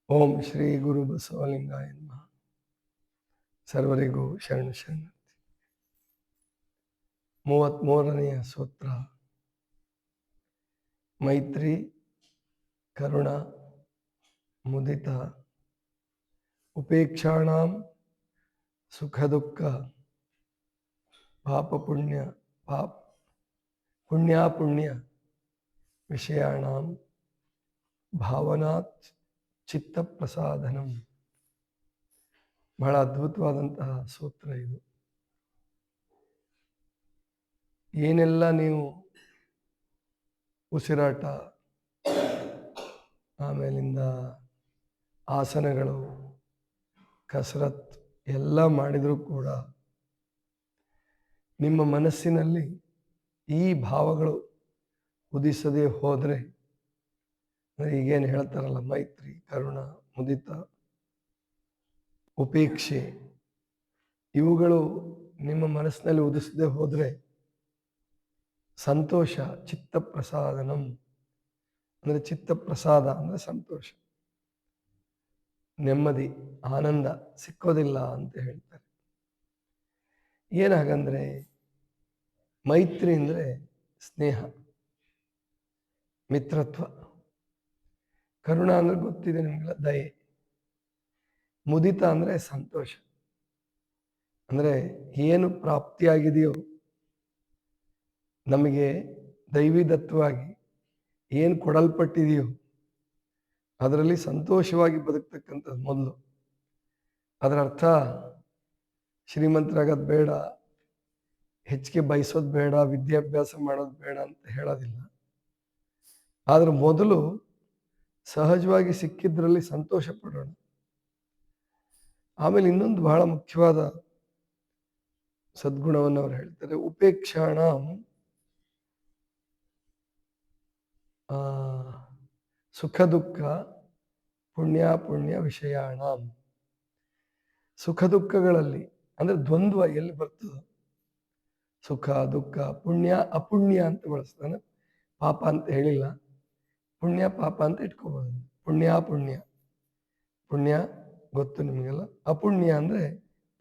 ಓಂ ಶ್ರೀ ಗುರು ಬಸವಲಿಂಗಾಯ ನಮಃ. ಸರ್ವರಿಗೂ ಶರಣ ಶರಣಾರ್ಥಿ. 33ನೆಯ ಸೂತ್ರ. ಮೈತ್ರಿ, ಕರುಣ, ಮುದಿತ, ಉಪೇಕ್ಷಾಣಾಂ ಸುಖ ದುಃಖ, ಪಾಪ ಪುಣ್ಯ ಪುಣ್ಯಾಪುಣ್ಯ ವಿಷಯಾಣಾಂ ಭಾವನಾತ್ ಚಿತ್ತ ಪ್ರಸಾದನಂ. ಬಹಳ ಅದ್ಭುತವಾದಂತಹ ಸೂತ್ರ ಇದು. ಏನೆಲ್ಲ ನೀವು ಉಸಿರಾಟ, ಆಮೇಲಿಂದ ಆಸನಗಳು, ಕಸರತ್ ಎಲ್ಲ ಮಾಡಿದರೂ ಕೂಡ ನಿಮ್ಮ ಮನಸ್ಸಿನಲ್ಲಿ ಈ ಭಾವಗಳು ಉದಿಸದೆ ಹೋದರೆ, ಈಗೇನು ಹೇಳ್ತಾರಲ್ಲ, ಮೈತ್ರಿ, ಕರುಣ, ಮುದಿತ, ಉಪೇಕ್ಷೆ, ಇವುಗಳು ನಿಮ್ಮ ಮನಸ್ಸಿನಲ್ಲಿ ಉದಿಸದೆ ಹೋದರೆ ಸಂತೋಷ, ಚಿತ್ತ ಪ್ರಸಾದನಂ ಅಂದರೆ ಚಿತ್ತ ಪ್ರಸಾದ ಅಂದರೆ ಸಂತೋಷ, ನೆಮ್ಮದಿ, ಆನಂದ ಸಿಕ್ಕೋದಿಲ್ಲ ಅಂತ ಹೇಳ್ತಾರೆ. ಏನಾಗಂದ್ರೆ ಮೈತ್ರಿ ಅಂದರೆ ಸ್ನೇಹ, ಮಿತ್ರತ್ವ. ಕರುಣ ಅಂದ್ರೆ ಗೊತ್ತಿದೆ ನಿಮಗೆಲ್ಲ, ದಯೆ. ಮುದಿತ ಅಂದರೆ ಸಂತೋಷ, ಅಂದರೆ ಏನು ಪ್ರಾಪ್ತಿಯಾಗಿದೆಯೋ ನಮಗೆ ದೈವಿದತ್ವವಾಗಿ ಏನು ಕೊಡಲ್ಪಟ್ಟಿದೆಯೋ ಅದರಲ್ಲಿ ಸಂತೋಷವಾಗಿ ಬದುಕ್ತಕ್ಕಂಥದ್ದು ಮೊದಲು. ಅದರ ಅರ್ಥ ಶ್ರೀಮಂತರಾಗೋದು ಬೇಡ, ಹೆಚ್ಚಿಗೆ ಬಯಸೋದು ಬೇಡ, ವಿದ್ಯಾಭ್ಯಾಸ ಮಾಡೋದು ಬೇಡ ಅಂತ ಹೇಳೋದಿಲ್ಲ. ಆದರೆ ಮೊದಲು ಸಹಜವಾಗಿ ಸಿಕ್ಕಿದ್ರಲ್ಲಿ ಸಂತೋಷ ಪಡೋಣ. ಆಮೇಲೆ ಇನ್ನೊಂದು ಬಹಳ ಮುಖ್ಯವಾದ ಸದ್ಗುಣವನ್ನು ಅವ್ರು ಹೇಳ್ತಾರೆ, ಉಪೇಕ್ಷಾಣ ಸುಖ ದುಃಖ ಪುಣ್ಯಾಪುಣ್ಯ ವಿಷಯಾಣ. ಸುಖ ದುಃಖಗಳಲ್ಲಿ ಅಂದ್ರೆ ದ್ವಂದ್ವ ಎಲ್ಲಿ ಬರ್ತದೆ, ಸುಖ ದುಃಖ, ಪುಣ್ಯ ಅಪುಣ್ಯ ಅಂತ ಬಳಸ್ತಾನೆ. ಪಾಪ ಅಂತ ಹೇಳಿಲ್ಲ, ಪುಣ್ಯ ಪಾಪ ಅಂತ ಇಟ್ಕೋಬಹುದು. ಪುಣ್ಯಾಪುಣ್ಯ, ಪುಣ್ಯ ಗೊತ್ತು ನಿಮಗೆಲ್ಲ, ಅಪುಣ್ಯ ಅಂದ್ರೆ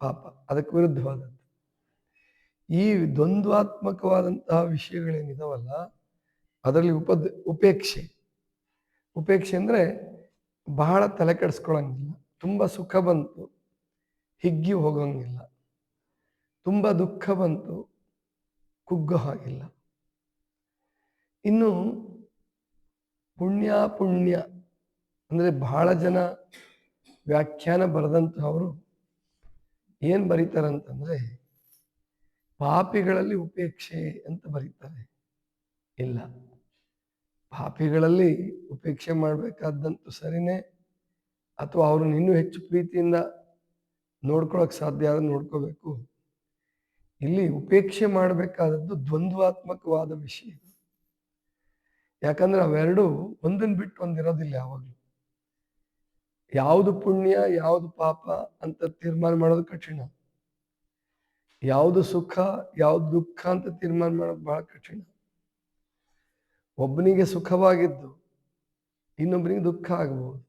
ಪಾಪ, ಅದಕ್ಕೆ ವಿರುದ್ಧವಾದದ್ದು. ಈ ದ್ವಂದ್ವಾತ್ಮಕವಾದಂತಹ ವಿಷಯಗಳೇನಿದಾವಲ್ಲ ಅದರಲ್ಲಿ ಉಪೇಕ್ಷೆ. ಉಪೇಕ್ಷೆ ಅಂದ್ರೆ ಬಹಳ ತಲೆ ಕೆಡಿಸ್ಕೊಳಂಗಿಲ್ಲ, ತುಂಬಾ ಸುಖ ಬಂತು ಹಿಗ್ಗಿ ಹೋಗಂಗಿಲ್ಲ, ತುಂಬಾ ದುಃಖ ಬಂತು ಕುಗ್ಗೋ ಹಾಗಿಲ್ಲ. ಇನ್ನು ಪುಣ್ಯಾಪುಣ್ಯ ಅಂದ್ರೆ ಬಹಳ ಜನ ವ್ಯಾಖ್ಯಾನ ಬರೆದಂತಹವರು ಏನ್ ಬರೀತಾರಂತಂದ್ರೆ ಪಾಪಿಗಳಲ್ಲಿ ಉಪೇಕ್ಷೆ ಅಂತ ಬರೀತಾರೆ. ಇಲ್ಲ, ಪಾಪಿಗಳಲ್ಲಿ ಉಪೇಕ್ಷೆ ಮಾಡಬೇಕಾದಂತೂ ಸರಿನೇ, ಅಥವಾ ಅವ್ರನ್ನ ಇನ್ನೂ ಹೆಚ್ಚು ಪ್ರೀತಿಯಿಂದ ನೋಡ್ಕೊಳಕ್ ಸಾಧ್ಯ ಆದ್ರೆ ನೋಡ್ಕೋಬೇಕು. ಇಲ್ಲಿ ಉಪೇಕ್ಷೆ ಮಾಡಬೇಕಾದದ್ದು ದ್ವಂದ್ವಾತ್ಮಕವಾದ ವಿಷಯ. ಯಾಕಂದ್ರೆ ಅವೆರಡು ಒಂದನ್ನು ಬಿಟ್ಟು ಒಂದಿರೋದಿಲ್ಲ ಯಾವಾಗಲೂ. ಯಾವುದು ಪುಣ್ಯ ಯಾವುದು ಪಾಪ ಅಂತ ತೀರ್ಮಾನ ಮಾಡೋದು ಕಠಿಣ, ಯಾವುದು ಸುಖ ಯಾವುದು ದುಃಖ ಅಂತ ತೀರ್ಮಾನ ಮಾಡೋದು ಬಹಳ ಕಠಿಣ. ಒಬ್ಬನಿಗೆ ಸುಖವಾಗಿದ್ದು ಇನ್ನೊಬ್ಬನಿಗೆ ದುಃಖ ಆಗಬಹುದು,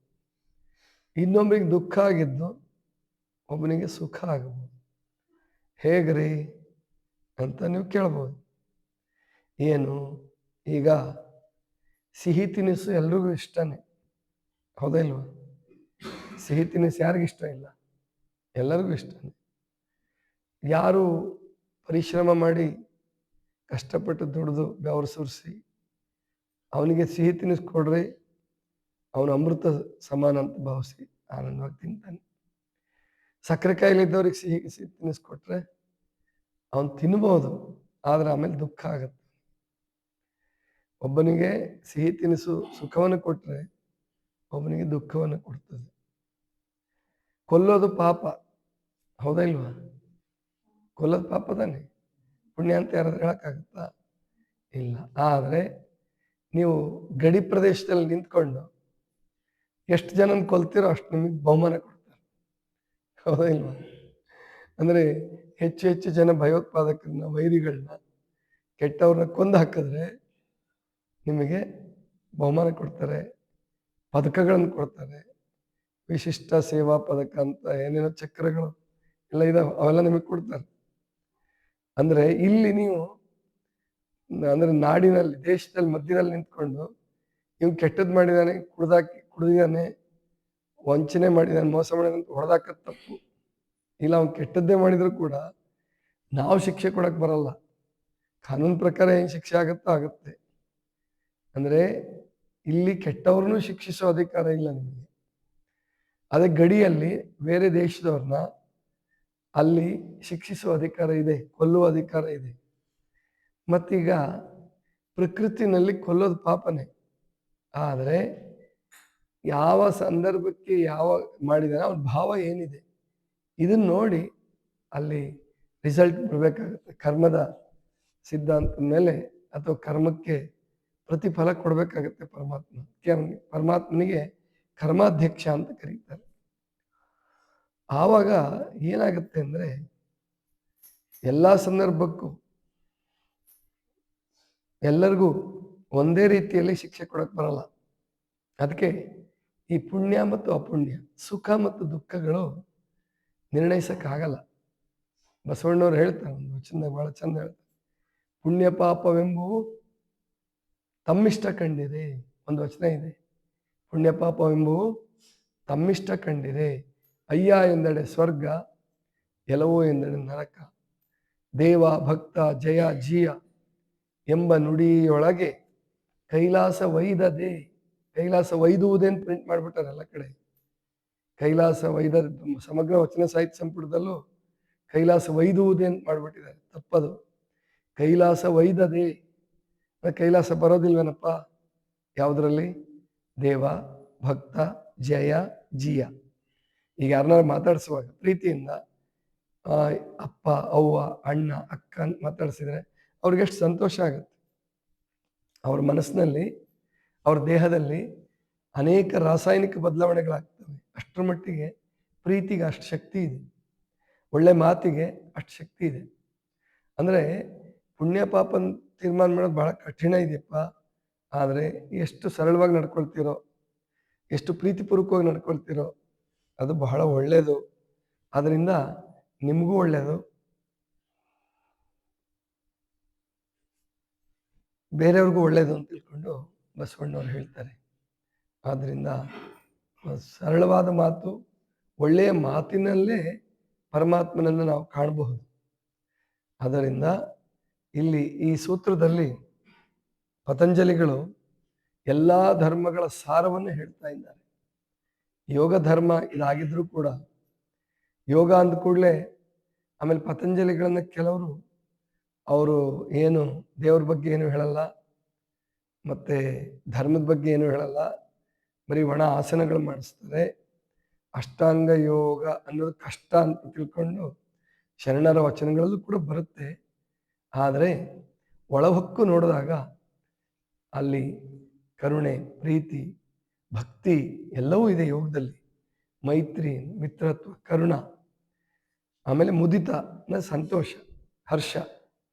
ಇನ್ನೊಬ್ಬನಿಗೆ ದುಃಖ ಆಗಿದ್ದು ಒಬ್ಬನಿಗೆ ಸುಖ ಆಗಬಹುದು. ಹೇಗ್ರಿ ಅಂತ ನೀವು ಕೇಳ್ಬೋದು. ಏನು, ಈಗ ಸಿಹಿ ತಿನಿಸು ಎಲ್ರಿಗೂ ಇಷ್ಟನೇ, ಹೌದಾ ಇಲ್ವಾ? ಸಿಹಿ ತಿನಿಸು ಯಾರಿಗಿಷ್ಟ ಇಲ್ಲ? ಎಲ್ಲರಿಗೂ ಇಷ್ಟನೇ. ಯಾರು ಪರಿಶ್ರಮ ಮಾಡಿ ಕಷ್ಟಪಟ್ಟು ದುಡಿದು ಬೆವರು ಸುರಿಸಿ ಅವನಿಗೆ ಸಿಹಿ ತಿನಿಸು ಕೊಡ್ರಿ, ಅವನು ಅಮೃತ ಸಮಾನ ಅಂತ ಭಾವಿಸಿ ಆನಂದವಾಗಿ ತಿಂತಾನೆ. ಸಕ್ಕರೆ ಕಾಯಿಲೆ ಇದ್ದವ್ರಿಗೆ ಸಿಹಿ ತಿನಿಸು ಕೊಟ್ರೆ ಅವನು ತಿನ್ಬೋದು, ಆದ್ರೆ ಆಮೇಲೆ ದುಃಖ ಆಗತ್ತೆ. ಒಬ್ಬನಿಗೆ ಸಿಹಿ ತಿನಿಸು ಸುಖವನ್ನು ಕೊಟ್ರೆ ಒಬ್ಬನಿಗೆ ದುಃಖವನ್ನು ಕೊಡ್ತದೆ. ಕೊಲ್ಲೋದು ಪಾಪ, ಹೌದಾ ಇಲ್ವಾ? ಕೊಲ್ಲೋದು ಪಾಪ ತಾನೆ, ಪುಣ್ಯ ಅಂತ ಯಾರಾದ್ರೂ ಹೇಳಕ್ಕಾಗತ್ತಾ? ಇಲ್ಲ. ಆದ್ರೆ ನೀವು ಗಡಿ ಪ್ರದೇಶದಲ್ಲಿ ನಿಂತ್ಕೊಂಡು ಎಷ್ಟು ಜನನ ಕೊಲ್ತಿರೋ ಅಷ್ಟು ನಿಮಗೆ ಬಹುಮಾನ ಕೊಡ್ತಾರೆ, ಹೌದಾ ಇಲ್ವಾ? ಅಂದ್ರೆ ಹೆಚ್ಚು ಹೆಚ್ಚು ಜನ ಭಯೋತ್ಪಾದಕರನ್ನ, ವೈರಿಗಳನ್ನ, ಕೆಟ್ಟವ್ರನ್ನ ಕೊಂದು ಹಾಕಿದ್ರೆ ನಿಮಗೆ ಬಹುಮಾನ ಕೊಡ್ತಾರೆ, ಪದಕಗಳನ್ನು ಕೊಡ್ತಾರೆ, ವಿಶಿಷ್ಟ ಸೇವಾ ಪದಕ ಅಂತ ಏನೇನೋ ಚಕ್ರಗಳು ಎಲ್ಲ ಇದಾವೆ, ಅವೆಲ್ಲ ನಿಮಗೆ ಕೊಡ್ತಾರೆ. ಅಂದ್ರೆ ಇಲ್ಲಿ ನೀವು ಅಂದ್ರೆ ನಾಡಿನಲ್ಲಿ, ದೇಶದಲ್ಲಿ ಮಧ್ಯದಲ್ಲಿ ನಿಂತ್ಕೊಂಡು ಇವ್ ಕೆಟ್ಟದ್ ಮಾಡಿದಾನೆ, ಕುಡಿದಿದ್ದಾನೆ, ವಂಚನೆ ಮಾಡಿದಾನೆ, ಮೋಸ ಮಾಡಿದಾನೆ ಅಂತ ಹೊಡೆದಾಕದ್ ತಪ್ಪು. ಇಲ್ಲ ಅವ್ನು ಕೆಟ್ಟದ್ದೇ ಮಾಡಿದ್ರು ಕೂಡ ನಾವು ಶಿಕ್ಷೆ ಕೊಡಕ್ ಬರಲ್ಲ. ಕಾನೂನು ಪ್ರಕಾರ ಏನ್ ಶಿಕ್ಷೆ ಆಗುತ್ತೋ ಆಗುತ್ತೆ. ಅಂದ್ರೆ ಇಲ್ಲಿ ಕೆಟ್ಟವ್ರನ್ನೂ ಶಿಕ್ಷಿಸೋ ಅಧಿಕಾರ ಇಲ್ಲ ನಿಮಗೆ. ಅದೇ ಗಡಿಯಲ್ಲಿ ಬೇರೆ ದೇಶದವ್ರನ್ನ ಅಲ್ಲಿ ಶಿಕ್ಷಿಸುವ ಅಧಿಕಾರ ಇದೆ, ಕೊಲ್ಲುವ ಅಧಿಕಾರ ಇದೆ. ಮತ್ತೀಗ ಪ್ರಕೃತಿನಲ್ಲಿ ಕೊಲ್ಲೋದು ಪಾಪನೇ. ಆದರೆ ಯಾವ ಸಂದರ್ಭಕ್ಕೆ ಯಾವ ಮಾಡಿದಾನೆ ಅವ್ರ ಭಾವ ಏನಿದೆ ಇದನ್ನ ನೋಡಿ ಅಲ್ಲಿ ರಿಸಲ್ಟ್ ಬರಬೇಕಾಗುತ್ತೆ. ಕರ್ಮದ ಸಿದ್ಧಾಂತದ ಮೇಲೆ ಅಥವಾ ಕರ್ಮಕ್ಕೆ ಪ್ರತಿಫಲ ಕೊಡಬೇಕಾಗತ್ತೆ ಪರಮಾತ್ಮ. ಪರಮಾತ್ಮನಿಗೆ ಕರ್ಮಾಧ್ಯಕ್ಷ ಅಂತ ಕರೀತಾರೆ. ಆವಾಗ ಏನಾಗುತ್ತೆ ಅಂದ್ರೆ ಎಲ್ಲ ಸಂದರ್ಭಕ್ಕೂ ಎಲ್ಲರಿಗೂ ಒಂದೇ ರೀತಿಯಲ್ಲಿ ಶಿಕ್ಷೆ ಕೊಡಕ್ ಬರಲ್ಲ. ಅದಕ್ಕೆ ಈ ಪುಣ್ಯ ಮತ್ತು ಅಪುಣ್ಯ, ಸುಖ ಮತ್ತು ದುಃಖಗಳು ನಿರ್ಣಯಿಸಕ್ಕಾಗಲ್ಲ. ಬಸವಣ್ಣವ್ರು ಹೇಳ್ತಾರೆ ಒಂದು ವಚನ ಬಹಳ ಚಂದ ಹೇಳ್ತಾರೆ, ಪುಣ್ಯ ಪಾಪವೆಂಬುವು ತಮ್ಮಿಷ್ಟ ಕಂಡಿದೆ. ಒಂದು ವಚನ ಇದೆ, ಪುಣ್ಯ ಪಾಪವೆಂಬುವು ತಮ್ಮಿಷ್ಟ ಕಂಡಿದೆ. ಅಯ್ಯ ಎಂದೆಡೆ ಸ್ವರ್ಗ, ಎಲವೋ ಎಂದೆಡೆ ನರಕ. ದೇವ ಭಕ್ತ ಜಯ ಜೀಯ ಎಂಬ ನುಡಿಯೊಳಗೆ ಕೈಲಾಸ ವೈದದೆ. ಕೈಲಾಸ ವೈದುವುದೇ ಅಂತ ಪ್ರಿಂಟ್ ಮಾಡ್ಬಿಟ್ಟಾರೆ ಎಲ್ಲ ಕಡೆ. ಕೈಲಾಸ ವೈದ ಸಮಗ್ರ ವಚನ ಸಾಹಿತ್ಯ ಸಂಪುಟದಲ್ಲೂ ಕೈಲಾಸ ವೈದುವುದೇ ಅಂತ ಮಾಡ್ಬಿಟ್ಟಿದ್ದಾರೆ, ತಪ್ಪದು. ಕೈಲಾಸ ವೈದದೆ, ಕೈಲಾಸ ಬರೋದಿಲ್ವೇನಪ್ಪ? ಯಾವುದರಲ್ಲಿ? ದೇವ ಭಕ್ತ ಜಯ ಜೀಯ. ಈಗ ಯಾರನ್ನಾರು ಮಾತಾಡಿಸುವಾಗ ಪ್ರೀತಿಯಿಂದ ಅಪ್ಪ ಅವ್ವ ಅಣ್ಣ ಅಕ್ಕ ಅಂತ ಮಾತಾಡಿಸಿದ್ರೆ ಅವ್ರಿಗೆ ಎಷ್ಟು ಸಂತೋಷ ಆಗುತ್ತೆ. ಅವ್ರ ಮನಸ್ಸಿನಲ್ಲಿ, ಅವ್ರ ದೇಹದಲ್ಲಿ ಅನೇಕ ರಾಸಾಯನಿಕ ಬದಲಾವಣೆಗಳಾಗ್ತವೆ. ಅಷ್ಟರ ಮಟ್ಟಿಗೆ ಪ್ರೀತಿಗೆ ಅಷ್ಟು ಶಕ್ತಿ ಇದೆ, ಒಳ್ಳೆ ಮಾತಿಗೆ ಅಷ್ಟು ಶಕ್ತಿ ಇದೆ. ಅಂದರೆ ಪುಣ್ಯ ಪಾಪನ ತೀರ್ಮಾನ ಮಾಡೋದು ಬಹಳ ಕಠಿಣ ಇದೆಯಪ್ಪ. ಆದರೆ ಎಷ್ಟು ಸರಳವಾಗಿ ನಡ್ಕೊಳ್ತೀರೋ, ಎಷ್ಟು ಪ್ರೀತಿಪೂರ್ವಕವಾಗಿ ನಡ್ಕೊಳ್ತೀರೋ ಅದು ಬಹಳ ಒಳ್ಳೆಯದು. ಅದರಿಂದ ನಿಮಗೂ ಒಳ್ಳೆಯದು, ಬೇರೆಯವ್ರಿಗೂ ಒಳ್ಳೆಯದು ಅಂತ ತಿಳ್ಕೊಂಡು ಬಸವಣ್ಣವ್ರು ಹೇಳ್ತಾರೆ. ಆದ್ದರಿಂದ ಸರಳವಾದ ಮಾತು, ಒಳ್ಳೆಯ ಮಾತಿನಲ್ಲೇ ಪರಮಾತ್ಮನನ್ನು ನಾವು ಕಾಣಬಹುದು. ಆದ್ದರಿಂದ ಇಲ್ಲಿ ಈ ಸೂತ್ರದಲ್ಲಿ ಪತಂಜಲಿಗಳು ಎಲ್ಲ ಧರ್ಮಗಳ ಸಾರವನ್ನು ಹೇಳ್ತಾ ಇದ್ದಾರೆ. ಯೋಗ ಧರ್ಮ ಇದಾಗಿದ್ರೂ ಕೂಡ, ಯೋಗ ಅಂದ ಕೂಡಲೇ ಆಮೇಲೆ ಪತಂಜಲಿಗಳನ್ನ ಕೆಲವರು ಅವರು ಏನು ದೇವ್ರ ಬಗ್ಗೆ ಏನು ಹೇಳಲ್ಲ, ಮತ್ತೆ ಧರ್ಮದ ಬಗ್ಗೆ ಏನು ಹೇಳಲ್ಲ, ಬರೀ ಒಣ ಆಸನಗಳು ಮಾಡಿಸ್ತಾರೆ. ಅಷ್ಟಾಂಗ ಯೋಗ ಅನ್ನೋದು ಕಷ್ಟ ಅಂತ ತಿಳ್ಕೊಂಡು ಶರಣರ ವಚನಗಳಲ್ಲೂ ಕೂಡ ಬರುತ್ತೆ. ಆದರೆ ಒಳಹೊಕ್ಕು ನೋಡಿದಾಗ ಅಲ್ಲಿ ಕರುಣೆ, ಪ್ರೀತಿ, ಭಕ್ತಿ ಎಲ್ಲವೂ ಇದೆ ಯೋಗದಲ್ಲಿ. ಮೈತ್ರಿ, ಮಿತ್ರತ್ವ, ಕರುಣ, ಆಮೇಲೆ ಮುದಿತ ಸಂತೋಷ, ಹರ್ಷ,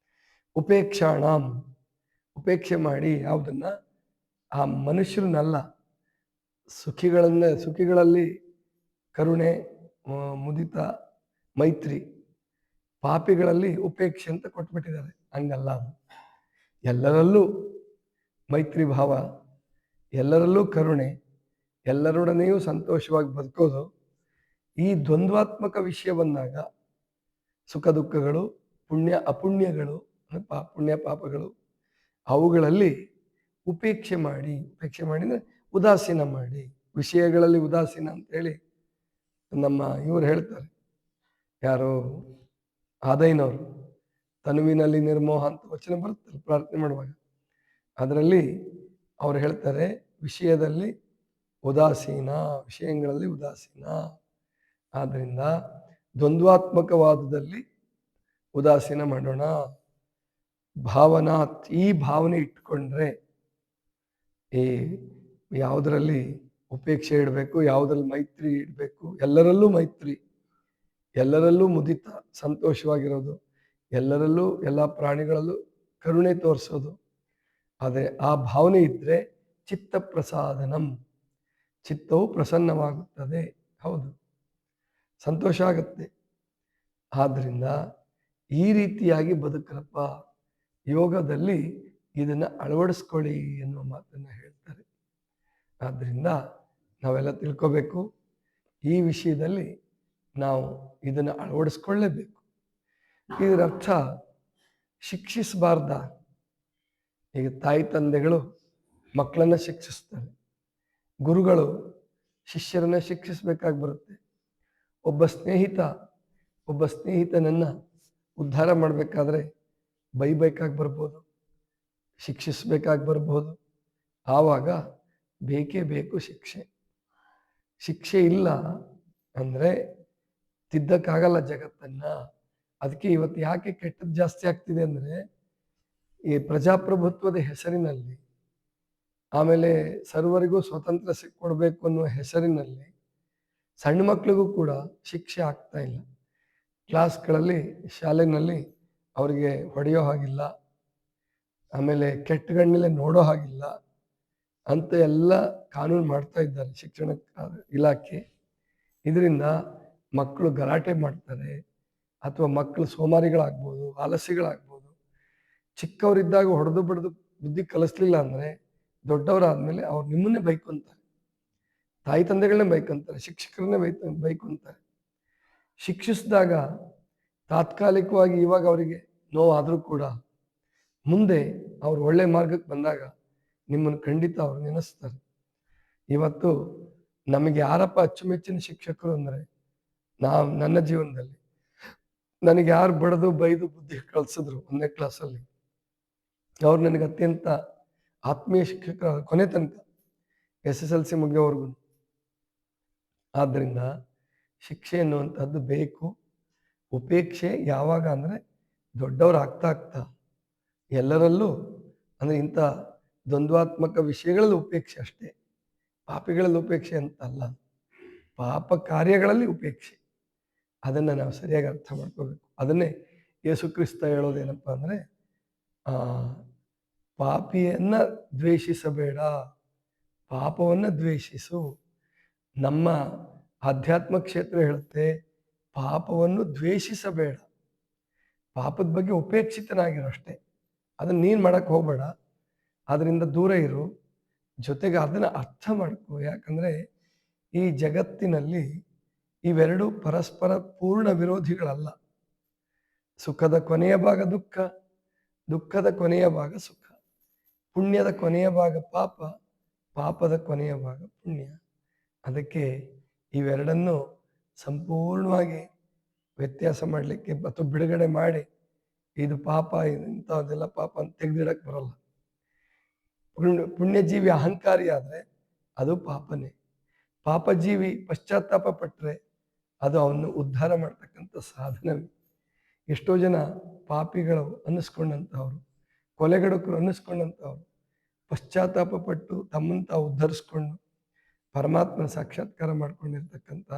ಉಪೇಕ್ಷಾಣಾಂ, ಉಪೇಕ್ಷೆ ಮಾಡಿ ಯಾವುದನ್ನ ಆ ಮನುಷ್ಯರನ್ನಲ್ಲ, ಸುಖಿಗಳಲ್ಲಿ ಕರುಣೆ, ಮುದಿತ, ಮೈತ್ರಿ, ಪಾಪಿಗಳಲ್ಲಿ ಉಪೇಕ್ಷೆ ಅಂತ ಕೊಟ್ಬಿಟ್ಟಿದ್ದಾರೆ. ಹಂಗಲ್ಲ, ಎಲ್ಲರಲ್ಲೂ ಮೈತ್ರಿ ಭಾವ, ಎಲ್ಲರಲ್ಲೂ ಕರುಣೆ, ಎಲ್ಲರೊಡನೆಯೂ ಸಂತೋಷವಾಗಿ ಬದುಕೋದು. ಈ ದ್ವಂದ್ವಾತ್ಮಕ ವಿಷಯ ಬಂದಾಗ ಸುಖ ದುಃಖಗಳು, ಪುಣ್ಯ ಅಪುಣ್ಯಗಳು, ಪುಣ್ಯ ಪಾಪಗಳು, ಅವುಗಳಲ್ಲಿ ಉಪೇಕ್ಷೆ ಮಾಡಿ ಅಂದರೆ ಉದಾಸೀನ ಮಾಡಿ, ವಿಷಯಗಳಲ್ಲಿ ಉದಾಸೀನ ಅಂತೇಳಿ ನಮ್ಮ ಇವರು ಹೇಳ್ತಾರೆ, ಯಾರೋ ಆದೈನವರು, ತನುವಿನಲ್ಲಿ ನಿರ್ಮೋಹ ಅಂತ ವಚನ ಬರುತ್ತಲ್ಲ ಪ್ರಾರ್ಥನೆ ಮಾಡುವಾಗ. ಅದರಲ್ಲಿ ಅವ್ರು ಹೇಳ್ತಾರೆ, ವಿಷಯದಲ್ಲಿ ಉದಾಸೀನ, ವಿಷಯಗಳಲ್ಲಿ ಉದಾಸೀನ. ಆದ್ದರಿಂದ ದ್ವಂದ್ವಾತ್ಮಕವಾದದಲ್ಲಿ ಉದಾಸೀನ ಮಾಡೋಣ. ಭಾವನಾ, ಈ ಭಾವನೆ ಇಟ್ಕೊಂಡ್ರೆ ಈ ಯಾವುದರಲ್ಲಿ ಉಪೇಕ್ಷೆ ಇಡಬೇಕು, ಯಾವುದ್ರಲ್ಲಿ ಮೈತ್ರಿ ಇಡಬೇಕು, ಎಲ್ಲರಲ್ಲೂ ಮೈತ್ರಿ, ಎಲ್ಲರಲ್ಲೂ ಮುದಿತ, ಸಂತೋಷವಾಗಿರೋದು, ಎಲ್ಲರಲ್ಲೂ ಎಲ್ಲ ಪ್ರಾಣಿಗಳಲ್ಲೂ ಕರುಣೆ ತೋರಿಸೋದು. ಆದರೆ ಆ ಭಾವನೆ ಇದ್ದರೆ ಚಿತ್ತ ಪ್ರಸಾದನಂ, ಚಿತ್ತವು ಪ್ರಸನ್ನವಾಗುತ್ತದೆ. ಹೌದು, ಸಂತೋಷ ಆಗುತ್ತೆ. ಆದ್ದರಿಂದ ಈ ರೀತಿಯಾಗಿ ಬದುಕ್ರಪ್ಪ, ಯೋಗದಲ್ಲಿ ಇದನ್ನ ಅಳವಡಿಸ್ಕೊಳ್ಳಿ ಎನ್ನುವ ಮಾತನ್ನ ಹೇಳ್ತಾರೆ. ಆದ್ದರಿಂದ ನಾವೆಲ್ಲ ತಿಳ್ಕೋಬೇಕು, ಈ ವಿಷಯದಲ್ಲಿ ನಾವು ಇದನ್ನು ಅಳವಡಿಸ್ಕೊಳ್ಳೇಬೇಕು. ಇದರ ಅರ್ಥ ಶಿಕ್ಷಿಸಬಾರ್ದ. ಈಗ ತಾಯಿ ತಂದೆಗಳು ಮಕ್ಕಳನ್ನ ಶಿಕ್ಷಿಸ್ತಾರೆ, ಗುರುಗಳು ಶಿಷ್ಯರನ್ನ ಶಿಕ್ಷಿಸ್ಬೇಕಾಗಿ ಬರುತ್ತೆ. ಒಬ್ಬ ಸ್ನೇಹಿತನನ್ನ ಉದ್ಧಾರ ಮಾಡಬೇಕಾದ್ರೆ ಬೈಬೇಕಾಗಿ ಬರ್ಬೋದು, ಶಿಕ್ಷಿಸ್ಬೇಕಾಗಿ ಬರ್ಬೋದು. ಆವಾಗ ಬೇಕೇ ಬೇಕು ಶಿಕ್ಷೆ. ಶಿಕ್ಷೆ ಇಲ್ಲ ಅಂದರೆ ತಿದ್ದಕ್ಕಾಗಲ್ಲ ಜಗತ್ತನ್ನ. ಅದಕ್ಕೆ ಇವತ್ತು ಯಾಕೆ ಕೆಟ್ಟದ್ದು ಜಾಸ್ತಿ ಆಗ್ತಿದೆ ಅಂದರೆ, ಈ ಪ್ರಜಾಪ್ರಭುತ್ವದ ಹೆಸರಿನಲ್ಲಿ, ಆಮೇಲೆ ಸರ್ವರಿಗೂ ಸ್ವತಂತ್ರ ಕೊಡಬೇಕು ಅನ್ನುವ ಹೆಸರಿನಲ್ಲಿ ಸಣ್ಣ ಮಕ್ಕಳಿಗೂ ಕೂಡ ಶಿಕ್ಷೆ ಆಗ್ತಾ ಇಲ್ಲ. ಕ್ಲಾಸ್ಗಳಲ್ಲಿ, ಶಾಲೆಯಲ್ಲಿ ಅವರಿಗೆ ಹೊಡೆಯೋ ಹಾಗಿಲ್ಲ, ಆಮೇಲೆ ಕೆಟ್ಟಗಣ್ಣಲ್ಲೇ ನೋಡೋ ಹಾಗಿಲ್ಲ ಅಂತ ಎಲ್ಲ ಕಾನೂನು ಮಾಡ್ತಾ ಇದ್ದಾರೆ ಶಿಕ್ಷಣ ಇಲಾಖೆ. ಇದರಿಂದ ಮಕ್ಕಳು ಗಲಾಟೆ ಮಾಡ್ತಾರೆ, ಅಥವಾ ಮಕ್ಕಳು ಸೋಮಾರಿಗಳಾಗ್ಬೋದು, ಆಲಸಿಗಳಾಗ್ಬೋದು. ಚಿಕ್ಕವರಿದ್ದಾಗ ಹೊಡೆದು ಬಡ್ದು ಬುದ್ಧಿ ಕಲಿಸ್ಲಿಲ್ಲ ಅಂದರೆ ದೊಡ್ಡವರಾದ್ಮೇಲೆ ಅವ್ರು ನಿಮ್ಮನ್ನೇ ಬೈಕೊಂತಾರೆ, ತಾಯಿ ತಂದೆಗಳನ್ನೇ ಬೈಕೊಂತಾರೆ, ಶಿಕ್ಷಕರನ್ನೇ ಬೈಕೊಂತಾರೆ. ಶಿಕ್ಷಿಸಿದಾಗ ತಾತ್ಕಾಲಿಕವಾಗಿ ಇವಾಗ ಅವರಿಗೆ ನೋವಾದರೂ ಕೂಡ ಮುಂದೆ ಅವ್ರು ಒಳ್ಳೆ ಮಾರ್ಗಕ್ಕೆ ಬಂದಾಗ ನಿಮ್ಮನ್ನು ಖಂಡಿತ ಅವ್ರು ನೆನೆಸ್ತಾರೆ. ಇವತ್ತು ನಮಗೆ ಯಾರಪ್ಪ ಅಚ್ಚುಮೆಚ್ಚಿನ ಶಿಕ್ಷಕರು ಅಂದರೆ, ನನ್ನ ಜೀವನದಲ್ಲಿ ನನಗೆ ಯಾರು ಬಡದು ಬೈದು ಬುದ್ಧಿ ಕಳಿಸಿದ್ರು 1ನೇ ಕ್ಲಾಸಲ್ಲಿ, ಅವ್ರು ನನಗೆ ಅತ್ಯಂತ ಆತ್ಮೀಯ ಶಿಕ್ಷಕರ ಕೊನೆ ತನಕ SSLC ಮುಗಿಯೋವರೆಗೂ. ಆದ್ದರಿಂದ ಶಿಕ್ಷೆ ಎನ್ನುವಂಥದ್ದು ಬೇಕು. ಉಪೇಕ್ಷೆ ಯಾವಾಗ ಅಂದರೆ ದೊಡ್ಡವರು ಆಗ್ತಾ ಎಲ್ಲರಲ್ಲೂ, ಅಂದರೆ ಇಂಥ ದ್ವಂದ್ವಾತ್ಮಕ ವಿಷಯಗಳಲ್ಲಿ ಉಪೇಕ್ಷೆ ಅಷ್ಟೇ, ಪಾಪಿಗಳಲ್ಲಿ ಉಪೇಕ್ಷೆ ಅಂತಲ್ಲ. ಪಾಪ ಕಾರ್ಯಗಳಲ್ಲಿ ಉಪೇಕ್ಷೆ, ಅದನ್ನು ನಾವು ಸರಿಯಾಗಿ ಅರ್ಥ ಮಾಡ್ಕೋಬೇಕು. ಅದನ್ನೇ ಯೇಸು ಕ್ರಿಸ್ತ ಹೇಳೋದೇನಪ್ಪ ಅಂದರೆ, ಪಾಪಿಯನ್ನು ದ್ವೇಷಿಸಬೇಡ, ಪಾಪವನ್ನು ದ್ವೇಷಿಸು. ನಮ್ಮ ಆಧ್ಯಾತ್ಮ ಕ್ಷೇತ್ರ ಹೇಳುತ್ತೆ, ಪಾಪವನ್ನು ದ್ವೇಷಿಸಬೇಡ, ಪಾಪದ ಬಗ್ಗೆ ಉಪೇಕ್ಷಿತನಾಗಿರೋ ಅಷ್ಟೇ. ಅದನ್ನು ನೀನು ಮಾಡಕ್ಕೆ ಹೋಗಬೇಡ, ಅದರಿಂದ ದೂರ ಇರು. ಜೊತೆಗೆ ಅದನ್ನು ಅರ್ಥ ಮಾಡ್ಕೋ. ಯಾಕಂದರೆ ಈ ಜಗತ್ತಿನಲ್ಲಿ ಇವೆರಡು ಪರಸ್ಪರ ಪೂರ್ಣ ವಿರೋಧಿಗಳಲ್ಲ. ಸುಖದ ಕೊನೆಯ ಭಾಗ ದುಃಖ, ದುಃಖದ ಕೊನೆಯ ಭಾಗ ಸುಖ. ಪುಣ್ಯದ ಕೊನೆಯ ಭಾಗ ಪಾಪ, ಪಾಪದ ಕೊನೆಯ ಭಾಗ ಪುಣ್ಯ. ಅದಕ್ಕೆ ಇವೆರಡನ್ನು ಸಂಪೂರ್ಣವಾಗಿ ವ್ಯತ್ಯಾಸ ಮಾಡಲಿಕ್ಕೆ ಅಥವಾ ಬಿಡುಗಡೆ ಮಾಡಿ, ಇದು ಪಾಪ, ಇಂಥದ್ದೆಲ್ಲ ಪಾಪ ಅಂತ ತೆಗೆದಿಡಕ್ಕೆ ಬರೋಲ್ಲ. ಪುಣ್ಯಜೀವಿ ಅಹಂಕಾರಿ ಆದರೆ ಅದು ಪಾಪನೇ. ಪಾಪಜೀವಿ ಪಶ್ಚಾತ್ತಾಪ ಪಟ್ಟರೆ ಅದು ಅವನು ಉದ್ಧಾರ ಮಾಡ್ತಕ್ಕಂಥ ಸಾಧನವೇ. ಎಷ್ಟೋ ಜನ ಪಾಪಿಗಳು ಅನ್ನಿಸ್ಕೊಂಡಂಥವ್ರು, ಕೊಲೆಗಡಕರು ಅನ್ನಿಸ್ಕೊಂಡಂಥವ್ರು ಪಶ್ಚಾತ್ತಾಪ ಪಟ್ಟು ತಮ್ಮನ್ನು ತಾವು ಉದ್ಧರಿಸ್ಕೊಂಡು ಪರಮಾತ್ಮನ ಸಾಕ್ಷಾತ್ಕಾರ ಮಾಡ್ಕೊಂಡಿರ್ತಕ್ಕಂಥ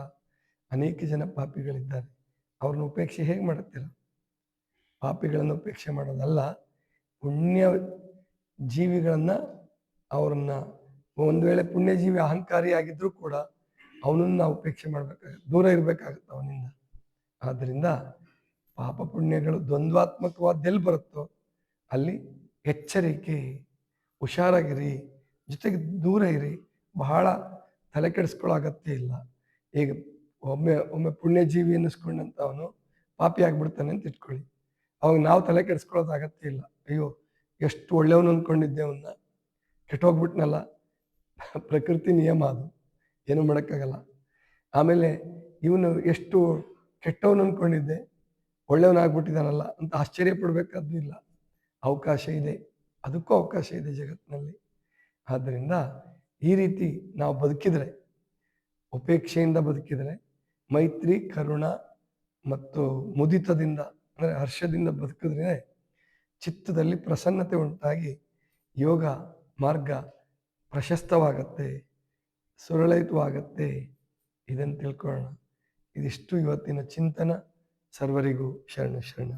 ಅನೇಕ ಜನ ಪಾಪಿಗಳಿದ್ದಾರೆ. ಅವ್ರನ್ನ ಉಪೇಕ್ಷೆ ಹೇಗೆ ಮಾಡುತ್ತೀರ? ಪಾಪಿಗಳನ್ನು ಉಪೇಕ್ಷೆ ಮಾಡೋದಲ್ಲ, ಪುಣ್ಯ ಜೀವಿಗಳನ್ನು, ಅವ್ರನ್ನ, ಒಂದು ವೇಳೆ ಪುಣ್ಯಜೀವಿ ಅಹಂಕಾರಿ ಆಗಿದ್ರೂ ಕೂಡ ಅವನನ್ನು ನಾವು ಉಪೇಕ್ಷೆ ಮಾಡಬೇಕಾಗುತ್ತೆ, ದೂರ ಇರಬೇಕಾಗುತ್ತೆ ಅವನಿಂದ. ಆದ್ದರಿಂದ ಪಾಪ ಪುಣ್ಯಗಳು ದ್ವಂದ್ವಾತ್ಮಕವಾದ್ದೆಲ್ಲಿ ಬರುತ್ತೋ ಅಲ್ಲಿ ಎಚ್ಚರಿಕೆ, ಹುಷಾರಾಗಿರಿ, ಜೊತೆಗೆ ದೂರ ಇರಿ. ಬಹಳ ತಲೆ ಕೆಡಿಸ್ಕೊಳ್ಳೋ ಅಗತ್ಯ ಇಲ್ಲ. ಈಗ ಒಮ್ಮೆ ಪುಣ್ಯಜೀವಿ ಅನ್ನಿಸ್ಕೊಂಡಂತ ಅವನು ಪಾಪಿ ಆಗ್ಬಿಡ್ತಾನೆ ಅಂತ ಇಟ್ಕೊಳ್ಳಿ, ಅವಾಗ ನಾವು ತಲೆ ಕೆಡಿಸ್ಕೊಳ್ಳೋದು ಅಗತ್ಯ ಇಲ್ಲ. ಅಯ್ಯೋ ಎಷ್ಟು ಒಳ್ಳೆಯವನು ಅಂದ್ಕೊಂಡಿದ್ದೆ, ಅವನ್ನ ಕೆಟ್ಟೋಗ್ಬಿಟ್ನಲ್ಲ. ಪ್ರಕೃತಿ ನಿಯಮ ಅದು, ಏನು ಮಾಡೋಕ್ಕಾಗಲ್ಲ. ಆಮೇಲೆ ಇವನು ಎಷ್ಟು ಕೆಟ್ಟವನು ಅಂದ್ಕೊಂಡಿದ್ದೆ, ಒಳ್ಳೆಯವನಾಗ್ಬಿಟ್ಟಿದ್ದಾನಲ್ಲ ಅಂತ ಆಶ್ಚರ್ಯ ಪಡಬೇಕಾದ್ದು ಇಲ್ಲ. ಅವಕಾಶ ಇದೆ, ಅದಕ್ಕೂ ಅವಕಾಶ ಇದೆ ಜಗತ್ತಿನಲ್ಲಿ. ಆದ್ದರಿಂದ ಈ ರೀತಿ ನಾವು ಬದುಕಿದರೆ, ಉಪೇಕ್ಷೆಯಿಂದ ಬದುಕಿದರೆ, ಮೈತ್ರಿ, ಕರುಣ ಮತ್ತು ಮುದಿತದಿಂದ ಅಂದರೆ ಹರ್ಷದಿಂದ ಬದುಕಿದ್ರೆ ಚಿತ್ತದಲ್ಲಿ ಪ್ರಸನ್ನತೆ ಉಂಟಾಗಿ ಯೋಗ ಮಾರ್ಗ ಪ್ರಶಸ್ತವಾಗತ್ತೆ, ಸುರಳಿತವಾಗತ್ತೆ. ಇದನ್ನು ತಿಳ್ಕೊಳ್ಳೋಣ. ಇದಿಷ್ಟು ಇವತ್ತಿನ ಚಿಂತನ. ಸರ್ವರಿಗೂ ಶರಣ ಶರಣ.